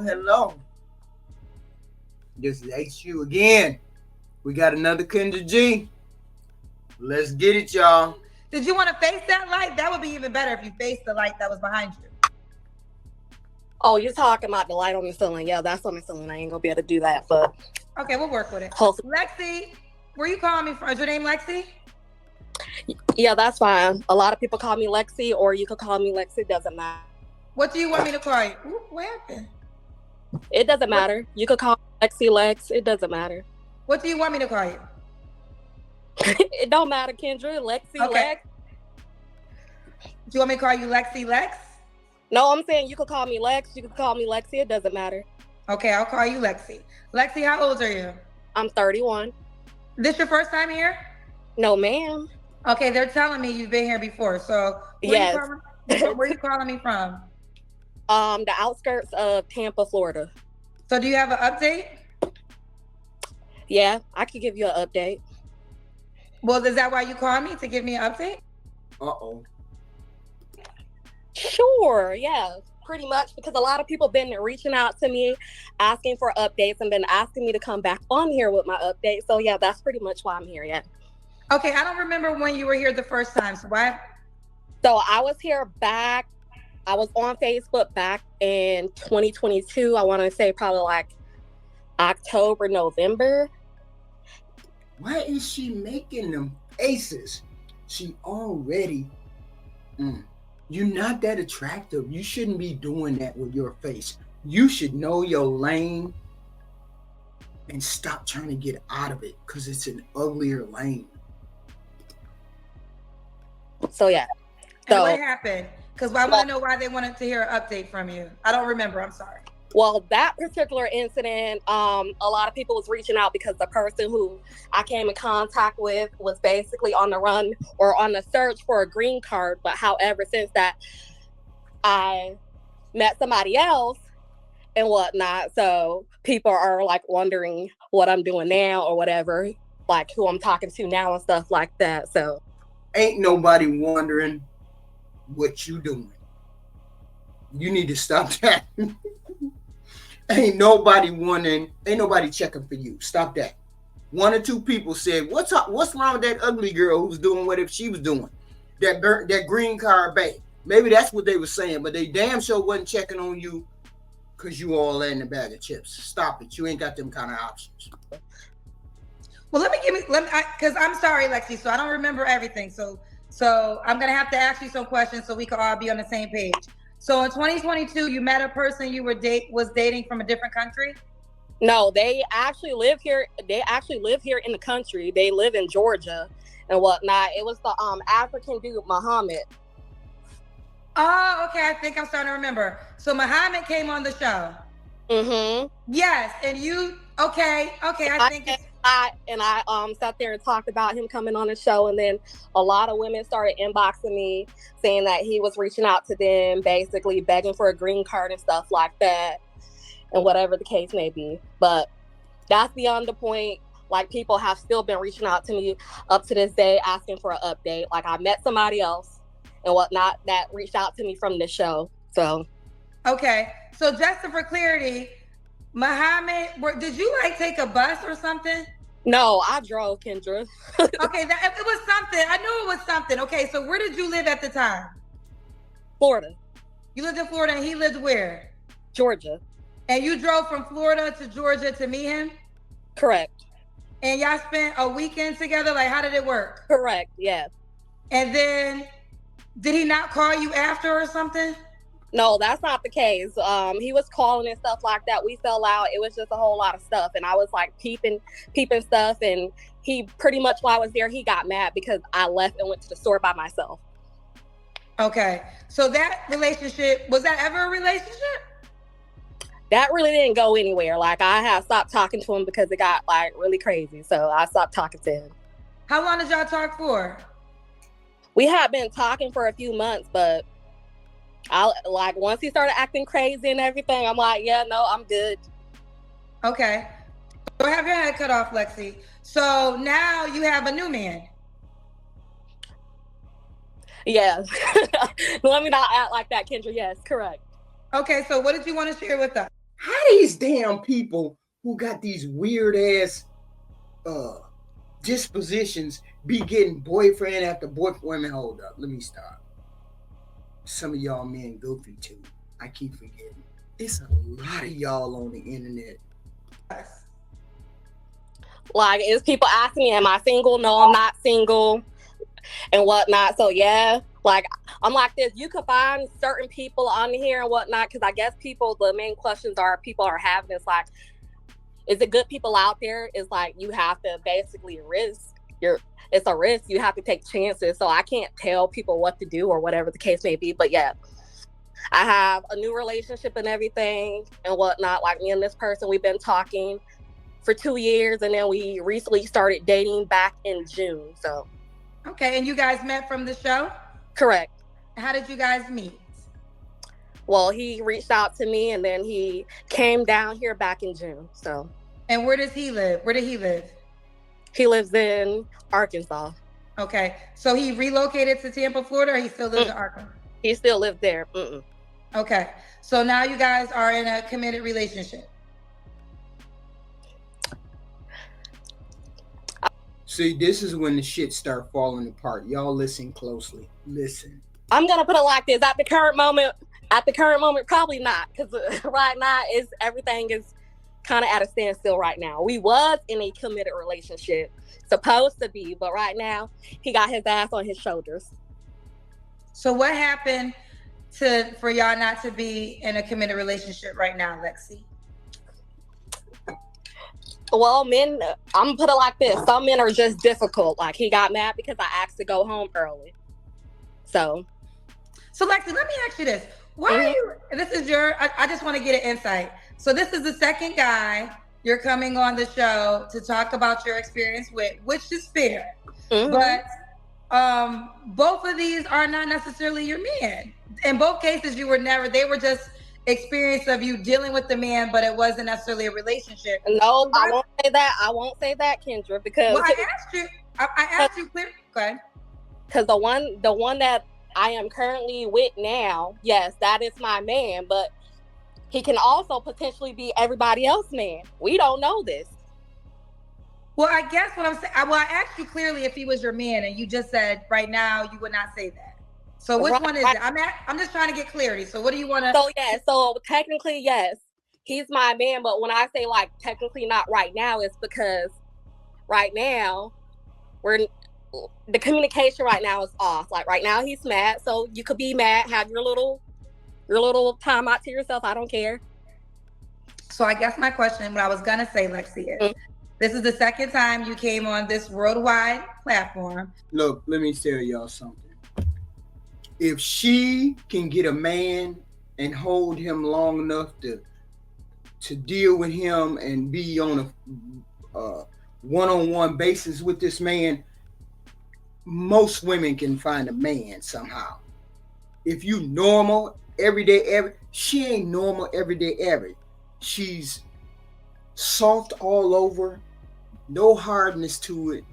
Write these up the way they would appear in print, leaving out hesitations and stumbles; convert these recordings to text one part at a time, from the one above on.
Hello. This is HU again. We got another Kendra G. Let's get it, y'all. Did you want to face that light? That would be even better if you faced the light that was behind you. Oh, you're talking about the light on the ceiling. Yeah, that's on the ceiling. I ain't gonna be able to do that, but okay, we'll work with it. Hopefully. Lexi, where you calling me from? Is your name Lexi? Yeah, that's fine. A lot of people call me Lexi, or you could call me Lexi. Doesn't matter. What do you want me to call you? Ooh, what happened? It doesn't matter. You could call me Lexi Lex. It doesn't matter. What do you want me to call you? It don't matter, Kendra. Lexi Lex. Do you want me to call you Lexi Lex? No, I'm saying you could call me Lex. You could call me Lexi. It doesn't matter. Okay, I'll call you Lexi. Lexi, how old are you? I'm 31. This your first time here? No, ma'am. Okay, they're telling me you've been here before. So yes. Where are you calling me from? The outskirts of Tampa, Florida. So do you have an update? Yeah, I could give you an update. Well, is that why you called me, to give me an update? Uh-oh. Sure, yeah, pretty much, because a lot of people been reaching out to me, asking for updates and been asking me to come back on here with my update. So yeah, that's pretty much why I'm here, yeah. Okay, I don't remember when you were here the first time, so why? So I was here back, I was on Facebook back in 2022. I want to say probably like October, November. Why is she making them faces? She already... You're not that attractive. You shouldn't be doing that with your face. You should know your lane and stop trying to get out of it, because it's an uglier lane. So yeah. And what happened? Because I want to know why they wanted to hear an update from you. I don't remember. I'm sorry. Well, that particular incident, a lot of people was reaching out because the person who I came in contact with was basically on the run or on the search for a green card. But however, since that I met somebody else and whatnot, so people are like wondering what I'm doing now or whatever, like who I'm talking to now and stuff like that. So ain't nobody wondering what you doing. You need to stop that. Ain't nobody wondering. Ain't nobody checking for you. Stop that. One or two people said, "What's wrong with that ugly girl who's doing what if she was doing that green card babe?" Maybe that's what they were saying, but they damn sure wasn't checking on you because you all in the bag of chips. Stop it. You ain't got them kind of options. Well, because I'm sorry, Lexi. So I don't remember everything. So I'm gonna have to ask you some questions so we can all be on the same page. So in 2022, you met a person you was dating from a different country? No, they actually live here. They actually live here in the country. They live in Georgia and whatnot. It was the African dude, Muhammad. Oh, okay. I think I'm starting to remember. So Muhammad came on the show. Mm-hmm. Yes, and you okay. I sat there and talked about him coming on the show, and then a lot of women started inboxing me saying that he was reaching out to them, basically begging for a green card and stuff like that, and whatever the case may be. But that's beyond the point. Like, people have still been reaching out to me up to this day asking for an update. Like, I met somebody else and whatnot that reached out to me from the show. So okay, so just for clarity, Muhammad, did you like take a bus or something? No, I drove, Kendra. Okay, it was something. I knew it was something. Okay, so where did you live at the time? Florida. You lived in Florida, and he lived where? Georgia. And you drove from Florida to Georgia to meet him? Correct. And y'all spent a weekend together? Like, how did it work? Correct, yes. And then, did he not call you after or something? No, that's not the case. He was calling and stuff like that. We fell out. It was just a whole lot of stuff. And I was like peeping stuff. And he pretty much, while I was there, he got mad because I left and went to the store by myself. Okay. So that relationship, was that ever a relationship? That really didn't go anywhere. Like, I have stopped talking to him because it got like really crazy. So I stopped talking to him. How long did y'all talk for? We had been talking for a few months, but I like once he started acting crazy and everything, I'm like, yeah, no, I'm good. Okay. So have your head cut off, Lexi. So now you have a new man. Yes. Let me not act like that, Kendra. Yes, correct. Okay, so what did you want to share with us? How these damn people who got these weird ass dispositions be getting boyfriend after boyfriend? Women, hold up. Let me stop. Some of y'all men goofy too. I keep forgetting. It's a lot of y'all on the internet. Like, it's people asking me, am I single? No, I'm not single and whatnot. So yeah, like, I'm like this. You could find certain people on here and whatnot, because I guess the main questions people are having is like, is it good people out there? It's like, you have to basically risk it's a risk. You have to take chances. So I can't tell people what to do or whatever the case may be. But yeah, I have a new relationship and everything and whatnot. Like, me and this person, we've been talking for 2 years, and then we recently started dating back in June. So okay, and you guys met from the show? Correct. How did you guys meet? Well, he reached out to me, and then he came down here back in June. So. And where does he live? Where did he live? He lives in Arkansas. Okay, so he relocated to Tampa, Florida, or he still lives in Arkansas? He still lives there. Okay, so now you guys are in a committed relationship. See, this is when the shit start falling apart. Y'all listen closely. Listen. I'm gonna put it like this: at the current moment, probably not, because right now everything is kind of at a standstill right now. We was in a committed relationship, supposed to be, but right now he got his ass on his shoulders. So what happened for y'all not to be in a committed relationship right now, Lexi? Well, men, I'm gonna put it like this: some men are just difficult. Like, he got mad because I asked to go home early. So Lexi, let me ask you this: why are you? This is I just want to get an insight. So this is the second guy you're coming on the show to talk about your experience with, which is fair. But both of these are not necessarily your man. In both cases, they were just experience of you dealing with the man, but it wasn't necessarily a relationship. No, I won't say that. I won't say that, Kendra, because I asked you clear. Go ahead. Because the one that I am currently with now, yes, that is my man, but he can also potentially be everybody else's man. We don't know this. Well, I guess what I'm saying, I asked you clearly if he was your man, and you just said right now you would not say that. So which one is it? I'm just trying to get clarity. So what do you want to? So technically, yes, he's my man. But when I say like technically not right now, it's because right now the communication right now is off. Like, right now he's mad, so you could be mad, have your little time out to yourself. I don't care. So I guess my question, what I was gonna say, Lexi, is this is the second time you came on this worldwide platform. Look, let me tell y'all something. If she can get a man and hold him long enough to deal with him and be on a one-on-one basis with this man, most women can find a man somehow. If you normal, everyday, she ain't normal, everyday. She's soft all over, no hardness to it.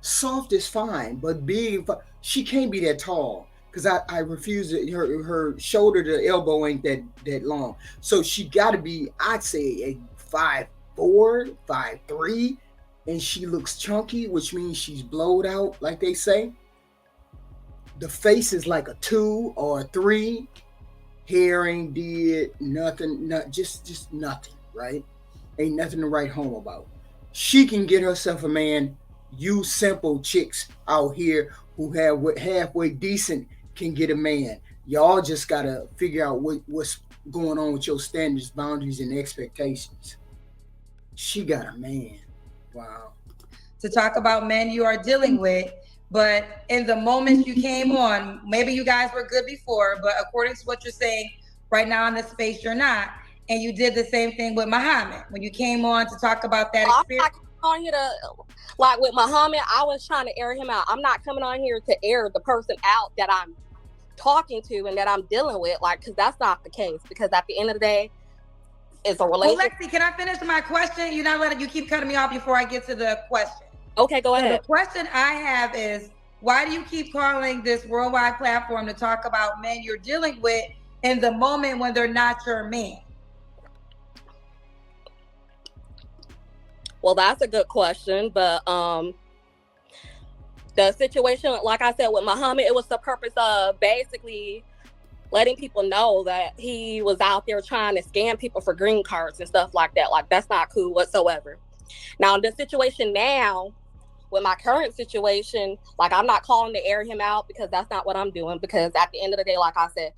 Soft is fine, but big, she can't be that tall. Because I refuse it. Her shoulder to elbow ain't that long. So she got to be, I'd say, a 5'4", 5'3", and she looks chunky, which means she's blowed out, like they say. The face is like a 2 or a 3. Hair ain't did nothing, just nothing, right? Ain't nothing to write home about. She can get herself a man. You simple chicks out here who have halfway decent can get a man. Y'all just gotta figure out what's going on with your standards, boundaries, and expectations. She got a man. Wow. To talk about men you are dealing with, but in the moment you came on, maybe you guys were good before, but according to what you're saying right now in this space, you're not. And you did the same thing with Muhammad when you came on to talk about that experience. on here to, like with Muhammad, I was trying to air him out. I'm not coming on here to air the person out that I'm talking to and that I'm dealing with, like, because that's not the case. Because at the end of the day, it's a relationship. Well, Lexi, can I finish my question? You're not letting, you keep cutting me off before I get to the question. Okay, go ahead. The question I have is, why do you keep calling this worldwide platform to talk about men you're dealing with in the moment when they're not your man? Well, that's a good question, but the situation, like I said, with Muhammad, it was the purpose of basically letting people know that he was out there trying to scam people for green cards and stuff like that. Like, that's not cool whatsoever. Now, the situation now, with my current situation, like, I'm not calling to air him out because that's not what I'm doing. Because at the end of the day, like I said,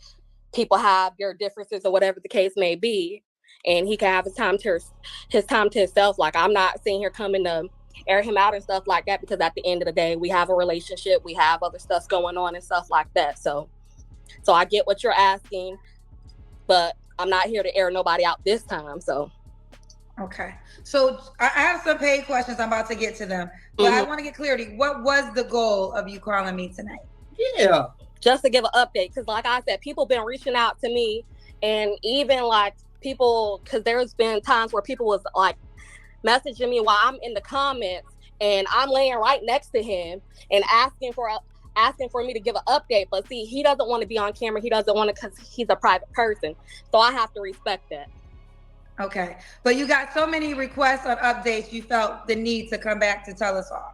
people have their differences or whatever the case may be, and he can have his time to himself. Like, I'm not sitting here coming to air him out and stuff like that, because at the end of the day, we have a relationship, we have other stuff going on and stuff like that. So I get what you're asking, but I'm not here to air nobody out this time. So okay, so I have some paid questions. I'm about to get to them, but I want to get clarity. What was the goal of you calling me tonight? Yeah, just to give an update, because like I said, people been reaching out to me, and even like people, because there's been times where people was like messaging me while I'm in the comments and I'm laying right next to him and asking for me to give an update. But see, he doesn't want to be on camera. He doesn't want to, because he's a private person. So I have to respect that. Okay, but you got so many requests on updates, you felt the need to come back to tell us all.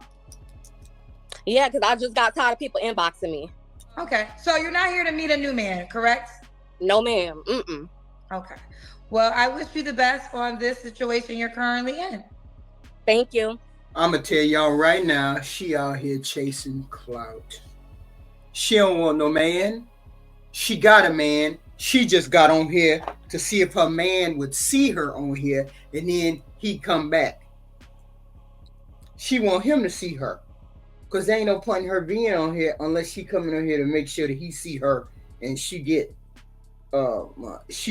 Yeah, because I just got tired of people inboxing me. Okay, so you're not here to meet a new man, correct? No, ma'am. Mm-mm. Okay. Well, I wish you the best on this situation you're currently in. Thank you. I'm going to tell y'all right now, she out here chasing clout. She don't want no man. She got a man. She just got on here to see if her man would see her on here, and then he'd come back. She want him to see her, because there ain't no point in her being on here unless she coming on here to make sure that he see her, and she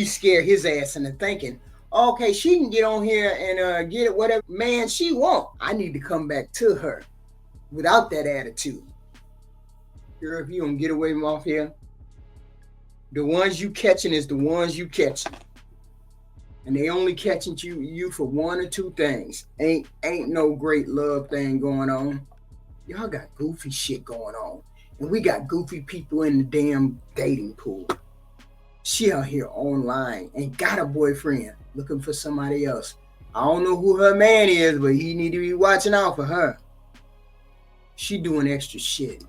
scared his ass into thinking, okay, she can get on here and get it whatever man she want. I need to come back to her without that attitude. Girl, if you don't get away from off here, the ones you catching is the ones you catching. And they only catching you for one or two things. Ain't no great love thing going on. Y'all got goofy shit going on. And we got goofy people in the damn dating pool. She out here online and got a boyfriend looking for somebody else. I don't know who her man is, but he need to be watching out for her. She doing extra shit.